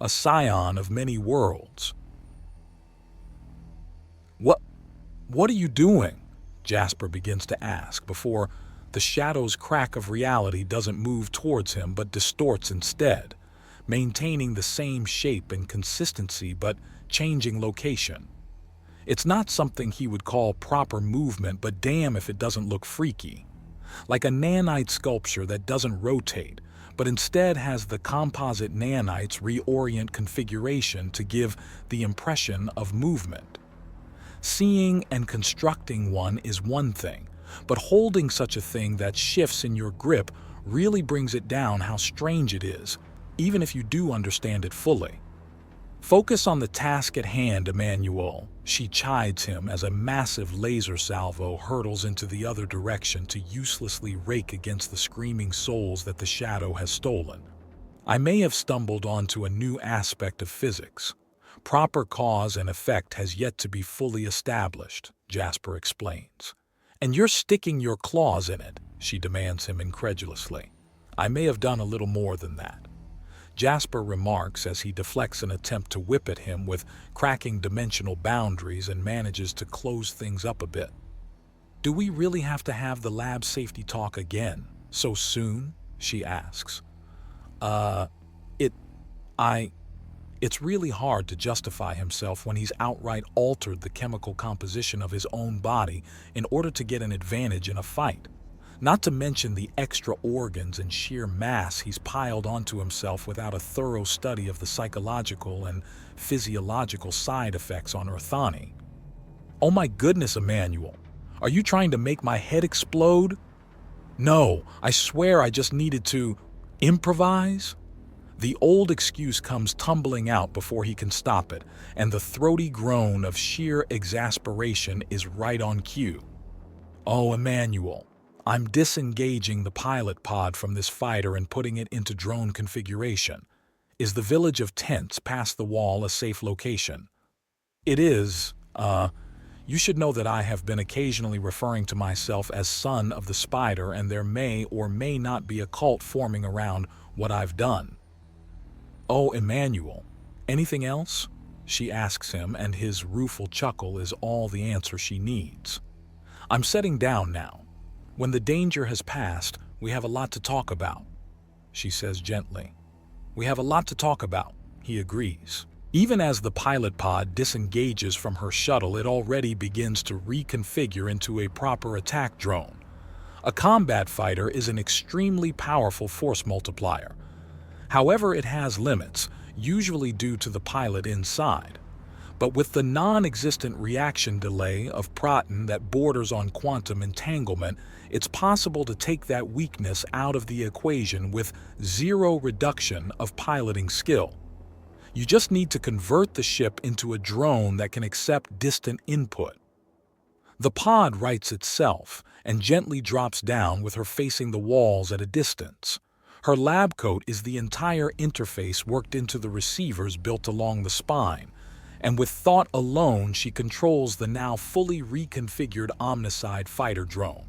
a scion of many worlds. What, what are you doing? Jasper begins to ask before the shadow's crack of reality doesn't move towards him but distorts instead, maintaining the same shape and consistency but changing location. It's not something he would call proper movement, but damn if it doesn't look freaky. Like a nanite sculpture that doesn't rotate, but instead has the composite nanites reorient configuration to give the impression of movement. Seeing and constructing one is one thing, but holding such a thing that shifts in your grip really brings it down how strange it is, even if you do understand it fully. Focus on the task at hand, Emmanuel, she chides him as a massive laser salvo hurtles into the other direction to uselessly rake against the screaming souls that the shadow has stolen. I may have stumbled onto a new aspect of physics. Proper cause and effect has yet to be fully established, Jasper explains. And you're sticking your claws in it, she demands him incredulously. I may have done a little more than that, Jasper remarks as he deflects an attempt to whip at him with cracking dimensional boundaries and manages to close things up a bit. Do we really have to have the lab safety talk again, so soon? She asks. It's really hard to justify himself when he's outright altered the chemical composition of his own body in order to get an advantage in a fight. Not to mention the extra organs and sheer mass he's piled onto himself without a thorough study of the psychological and physiological side effects on Urthani. Oh my goodness, Emmanuel, are you trying to make my head explode? No, I swear I just needed to improvise. The old excuse comes tumbling out before he can stop it, and the throaty groan of sheer exasperation is right on cue. Oh, Emmanuel, I'm disengaging the pilot pod from this fighter and putting it into drone configuration. Is the village of tents past the wall a safe location? It is. You should know that I have been occasionally referring to myself as son of the spider, and there may or may not be a cult forming around what I've done. Oh, Emmanuel, anything else? She asks him, and his rueful chuckle is all the answer she needs. I'm setting down now. When the danger has passed, we have a lot to talk about, she says gently. We have a lot to talk about, he agrees. Even as the pilot pod disengages from her shuttle, it already begins to reconfigure into a proper attack drone. A combat fighter is an extremely powerful force multiplier. However, it has limits, usually due to the pilot inside. But with the non-existent reaction delay of Proton that borders on quantum entanglement, it's possible to take that weakness out of the equation with zero reduction of piloting skill. You just need to convert the ship into a drone that can accept distant input. The pod rights itself and gently drops down with her facing the walls at a distance. Her lab coat is the entire interface worked into the receivers built along the spine, and with thought alone she controls the now fully reconfigured Omnicide fighter drone.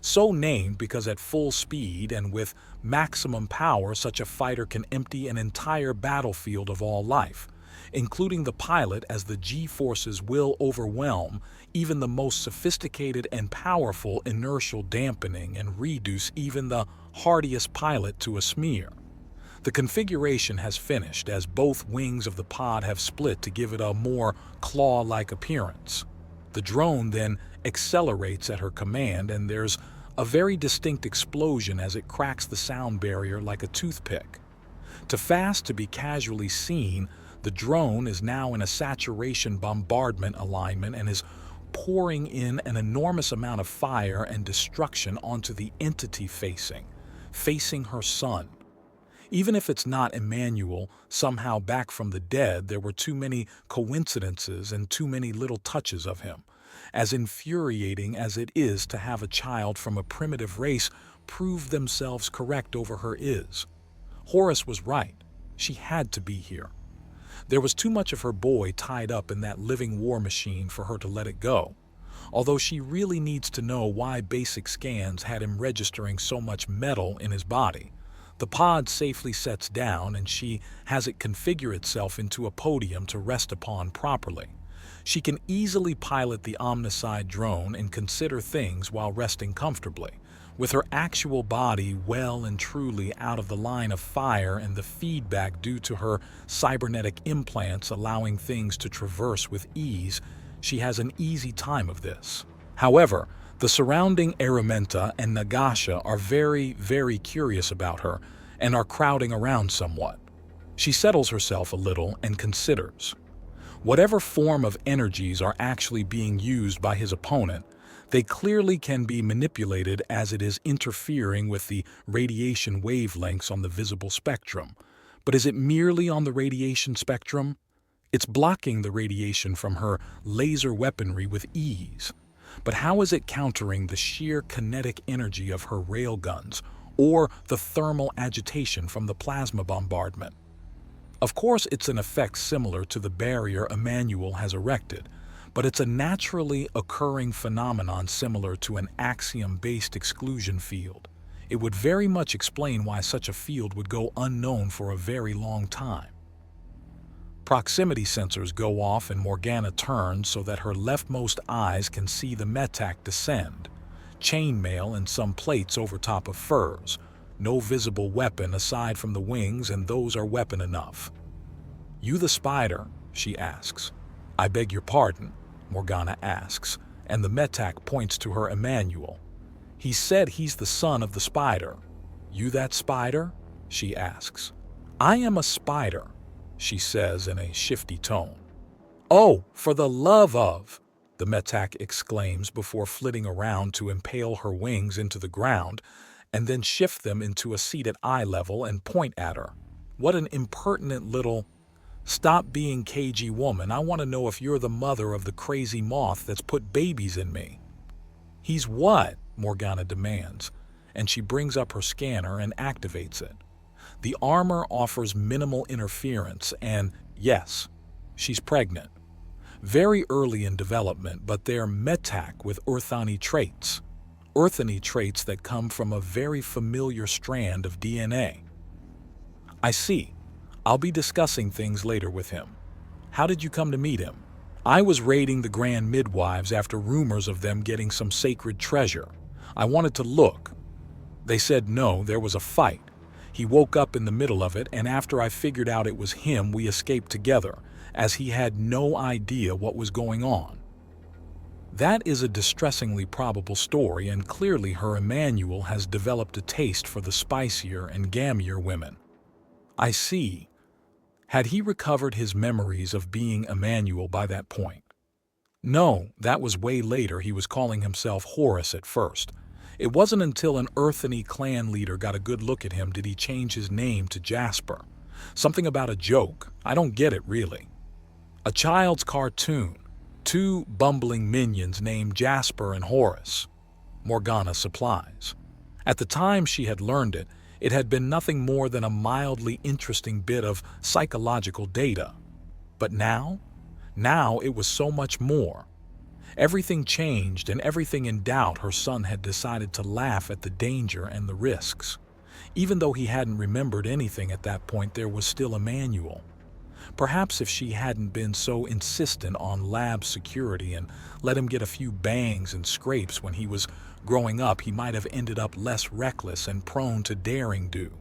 So named because at full speed and with maximum power such a fighter can empty an entire battlefield of all life, including the pilot, as the G-forces will overwhelm even the most sophisticated and powerful inertial dampening and reduce even the hardiest pilot to a smear. The configuration has finished as both wings of the pod have split to give it a more claw-like appearance. The drone then accelerates at her command, and there's a very distinct explosion as it cracks the sound barrier like a toothpick. Too fast to be casually seen, the drone is now in a saturation bombardment alignment and is pouring in an enormous amount of fire and destruction onto the entity facing her son. Even if it's not Emmanuel, somehow back from the dead, there were too many coincidences and too many little touches of him. As infuriating as it is to have a child from a primitive race prove themselves correct over her is. Horace was right. She had to be here. There was too much of her boy tied up in that living war machine for her to let it go. Although she really needs to know why basic scans had him registering so much metal in his body. The pod safely sets down and she has it configure itself into a podium to rest upon properly. She can easily pilot the Omnicide drone and consider things while resting comfortably, with her actual body well and truly out of the line of fire and the feedback due to her cybernetic implants allowing things to traverse with ease. She has an easy time of this. However, the surrounding Aramenta and Nagasha are very curious about her and are crowding around somewhat. She settles herself a little and considers. Whatever form of energies are actually being used by his opponent, they clearly can be manipulated as it is interfering with the radiation wavelengths on the visible spectrum. But is it merely on the radiation spectrum? It's blocking the radiation from her laser weaponry with ease. But how is it countering the sheer kinetic energy of her railguns or the thermal agitation from the plasma bombardment? Of course, it's an effect similar to the barrier Emmanuel has erected, but it's a naturally occurring phenomenon similar to an axiom-based exclusion field. It would very much explain why such a field would go unknown for a very long time. Proximity sensors go off and Morgana turns so that her leftmost eyes can see the Metak descend. Chainmail and some plates over top of furs. No visible weapon aside from the wings, and those are weapon enough. "You the spider?" she asks. "I beg your pardon," Morgana asks, and the Metak points to her Emmanuel. "He said he's the son of the spider." "You that spider?" she asks. "I am a spider," she says in a shifty tone. "Oh, for the love of!" the Metak exclaims before flitting around to impale her wings into the ground and then shift them into a seat at eye level and point at her. "What an impertinent little—" "Stop being cagey, woman. I want to know if you're the mother of the crazy moth that's put babies in me." "He's what?" Morgana demands, and she brings up her scanner and activates it. The armor offers minimal interference and, yes, she's pregnant. Very early in development, but they're Metak with Earthani traits. Earthani traits that come from a very familiar strand of DNA. "I see. I'll be discussing things later with him. How did you come to meet him?" "I was raiding the Grand Midwives after rumors of them getting some sacred treasure. I wanted to look. They said no, there was a fight. He woke up in the middle of it, and after I figured out it was him, we escaped together, as he had no idea what was going on." That is a distressingly probable story, and clearly her Emmanuel has developed a taste for the spicier and gammier women. "I see." Had he recovered his memories of being Emmanuel by that point? No, that was way later. He was calling himself Horus at first. It wasn't until an Earthany clan leader got a good look at him did he change his name to Jasper. Something about a joke. I don't get it, really. A child's cartoon. Two bumbling minions named Jasper and Horus. Morgana supplies. At the time she had learned it, it had been nothing more than a mildly interesting bit of psychological data. But now? Now it was so much more. Everything changed, and everything in doubt, her son had decided to laugh at the danger and the risks. Even though he hadn't remembered anything at that point, there was still Emmanuel. Perhaps if she hadn't been so insistent on lab security and let him get a few bangs and scrapes when he was growing up, he might have ended up less reckless and prone to daring do.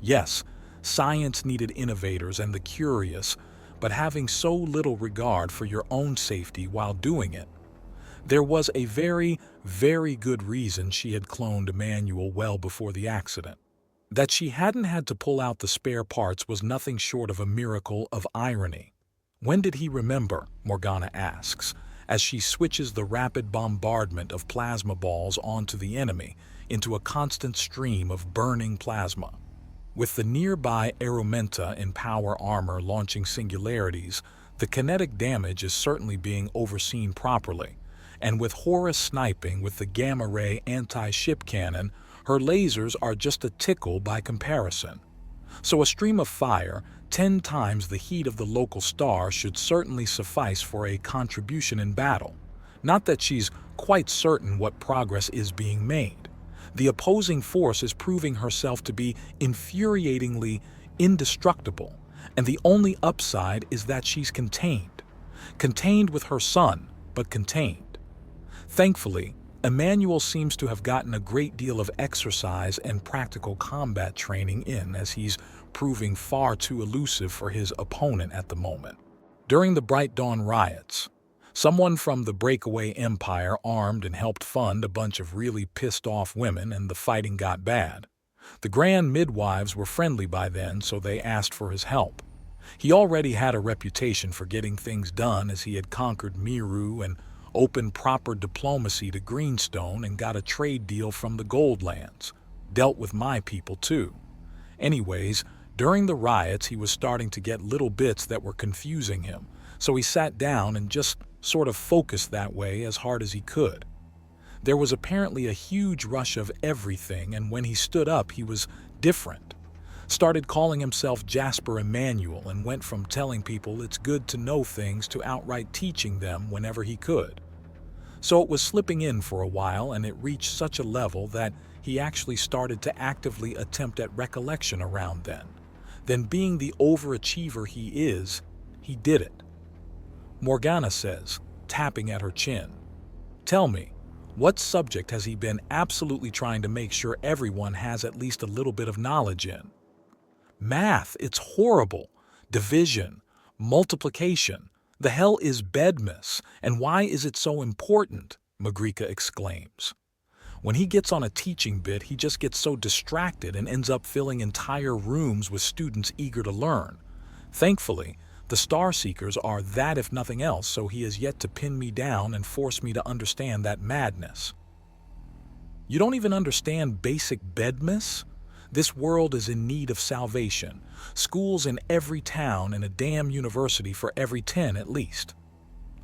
Yes, science needed innovators and the curious, but having so little regard for your own safety while doing it. There was a very good reason she had cloned Emmanuel well before the accident. That she hadn't had to pull out the spare parts was nothing short of a miracle of irony. "When did he remember?" Morgana asks, as she switches the rapid bombardment of plasma balls onto the enemy into a constant stream of burning plasma. With the nearby Aramenta in power armor launching singularities, the kinetic damage is certainly being overseen properly, and with Horus sniping with the gamma-ray anti-ship cannon, her lasers are just a tickle by comparison. So a stream of fire, 10 times the heat of the local star, should certainly suffice for a contribution in battle. Not that she's quite certain what progress is being made. The opposing force is proving herself to be infuriatingly indestructible, and the only upside is that she's contained. Contained with her son, but contained. Thankfully, Emmanuel seems to have gotten a great deal of exercise and practical combat training in, as he's proving far too elusive for his opponent at the moment. During the Bright Dawn riots, someone from the breakaway empire armed and helped fund a bunch of really pissed-off women, and the fighting got bad. The Grand Midwives were friendly by then, so they asked for his help. He already had a reputation for getting things done, as he had conquered Miru and opened proper diplomacy to Greenstone and got a trade deal from the Goldlands. Dealt with my people too. Anyways, during the riots he was starting to get little bits that were confusing him, so he sat down and just sort of focused that way as hard as he could. There was apparently a huge rush of everything, and when he stood up he was different. Started calling himself Jasper Emmanuel, and went from telling people it's good to know things to outright teaching them whenever he could. So it was slipping in for a while, and it reached such a level that he actually started to actively attempt at recollection around then. Then, being the overachiever he is, he did it. Morgana says, tapping at her chin. Tell me, what subject has he been absolutely trying to make sure everyone has at least a little bit of knowledge in? Math, it's horrible. Division, multiplication. The hell is bedmas, and why is it so important? Magrika exclaims. When he gets on a teaching bit, he just gets so distracted and ends up filling entire rooms with students eager to learn. Thankfully, the Star Seekers are that if nothing else, so he has yet to pin me down and force me to understand that madness. You don't even understand basic bedmas? This world is in need of salvation. Schools in every town and a damn university for every 10 at least.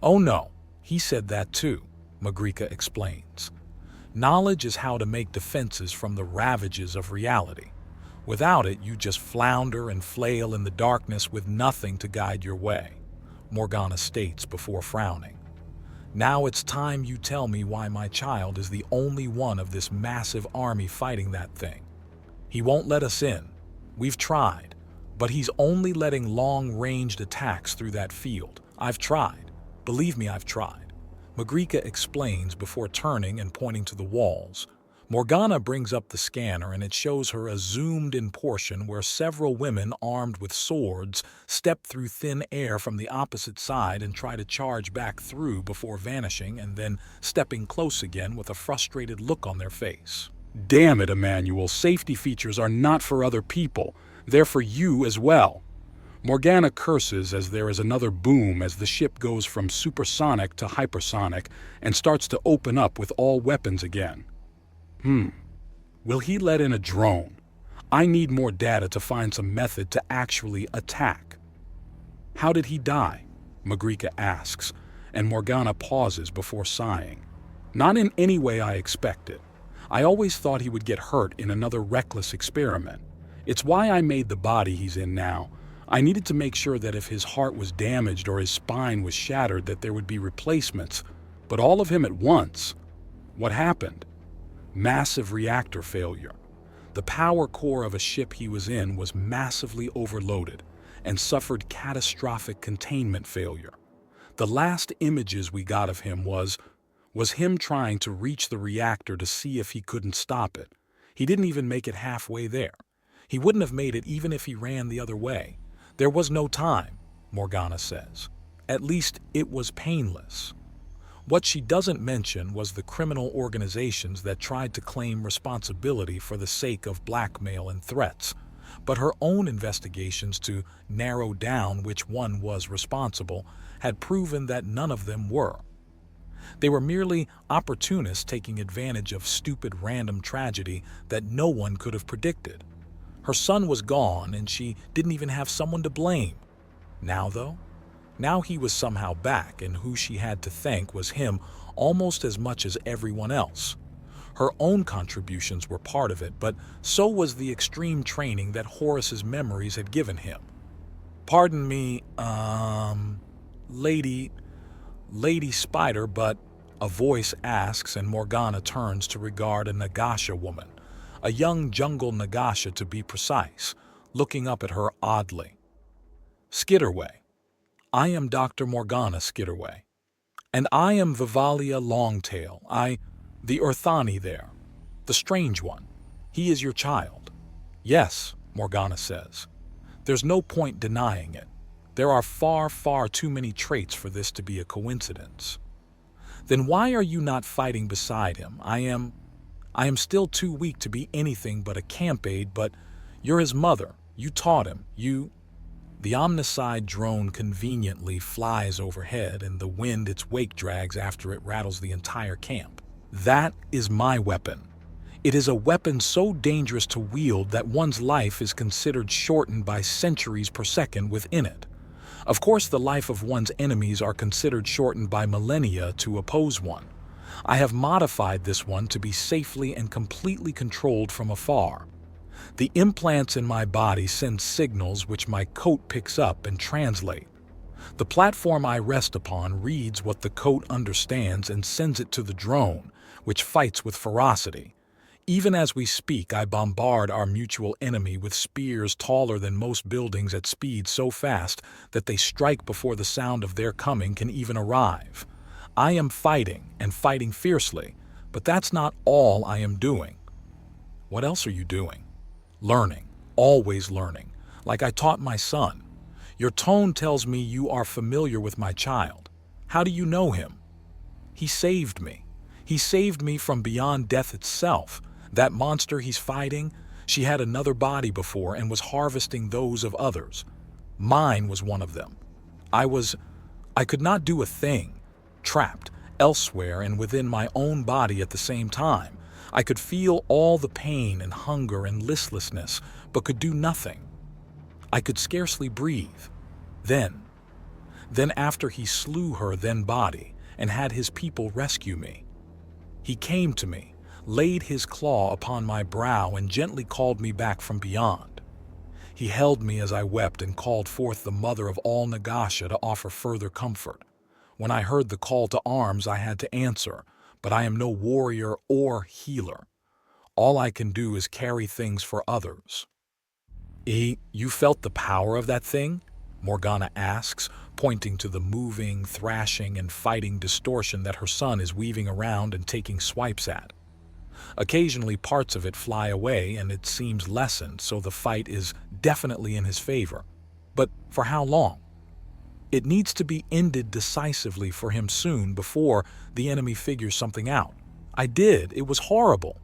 Oh no, he said that too, Magrika explains. Knowledge is how to make defenses from the ravages of reality. Without it, you just flounder and flail in the darkness with nothing to guide your way, Morgana states before frowning. Now it's time you tell me why my child is the only one of this massive army fighting that thing. He won't let us in. We've tried, but he's only letting long-ranged attacks through that field. I've tried. Believe me, I've tried. Magrika explains before turning and pointing to the walls. Morgana brings up the scanner, and it shows her a zoomed-in portion where several women armed with swords step through thin air from the opposite side and try to charge back through before vanishing and then stepping close again with a frustrated look on their face. Damn it, Emmanuel, safety features are not for other people. They're for you as well. Morgana curses as there is another boom as the ship goes from supersonic to hypersonic and starts to open up with all weapons again. Will he let in a drone? I need more data to find some method to actually attack. How did he die? Magrika asks, and Morgana pauses before sighing. Not in any way I expected. I always thought he would get hurt in another reckless experiment. It's why I made the body he's in now. I needed to make sure that if his heart was damaged or his spine was shattered, that there would be replacements. But all of him at once. What happened? Massive reactor failure. The power core of a ship he was in was massively overloaded and suffered catastrophic containment failure. The last images we got of him was him trying to reach the reactor to see if he couldn't stop it. He didn't even make it halfway there. He wouldn't have made it even if he ran the other way. There was no time, Morgana says. At least it was painless. What she doesn't mention was the criminal organizations that tried to claim responsibility for the sake of blackmail and threats, but her own investigations to narrow down which one was responsible had proven that none of them were. They were merely opportunists taking advantage of stupid random tragedy that no one could have predicted. Her son was gone, and she didn't even have someone to blame. Now, though? Now he was somehow back, and who she had to thank was him almost as much as everyone else. Her own contributions were part of it, but so was the extreme training that Horus's memories had given him. Pardon me, Lady Spider, but A voice asks and Morgana turns to regard a Nagasha woman, a young jungle Nagasha to be precise, looking up at her oddly. Skitterway. I am Dr. Morgana Skitterway. And I am Vivalia Longtail, the Urthani there, the strange one. He is your child. Yes, Morgana says. There's no point denying it. There are far, far too many traits for this to be a coincidence. Then why are you not fighting beside him? I am still too weak to be anything but a camp aide, but you're his mother. You taught him. The omnicide drone conveniently flies overhead and the wind its wake drags after it rattles the entire camp. That is my weapon. It is a weapon so dangerous to wield that one's life is considered shortened by centuries per second within it. Of course, the life of one's enemies are considered shortened by millennia to oppose one. I have modified this one to be safely and completely controlled from afar. The implants in my body send signals which my coat picks up and translate. The platform I rest upon reads what the coat understands and sends it to the drone, which fights with ferocity. Even as we speak, I bombard our mutual enemy with spears taller than most buildings at speed so fast that they strike before the sound of their coming can even arrive. I am fighting, and fighting fiercely, but that's not all I am doing. What else are you doing? Learning, always learning, like I taught my son. Your tone tells me you are familiar with my child. How do you know him? He saved me. He saved me from beyond death itself. That monster he's fighting, she had another body before and was harvesting those of others. Mine was one of them. I could not do a thing, trapped elsewhere and within my own body at the same time. I could feel all the pain and hunger and listlessness, but could do nothing. I could scarcely breathe. Then after he slew her then body and had his people rescue me, he came to me, laid his claw upon my brow and gently called me back from beyond. He held me as I wept and called forth the mother of all Nagasha to offer further comfort. When I heard the call to arms, I had to answer, but I am no warrior or healer. All I can do is carry things for others. You felt the power of that thing? Morgana asks, pointing to the moving, thrashing, and fighting distortion that her son is weaving around and taking swipes at. Occasionally parts of it fly away and it seems lessened, so the fight is definitely in his favor. But for how long? It needs to be ended decisively for him soon before the enemy figures something out. I did. It was horrible.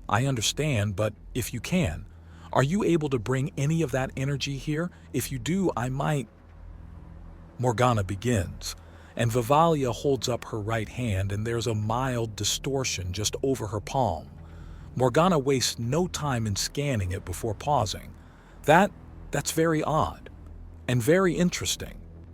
I understand, but if you can, are you able to bring any of that energy here? If you do, I might... Morgana begins, and Vivalia holds up her right hand and there's a mild distortion just over her palm. Morgana wastes no time in scanning it before pausing. That's very odd and very interesting.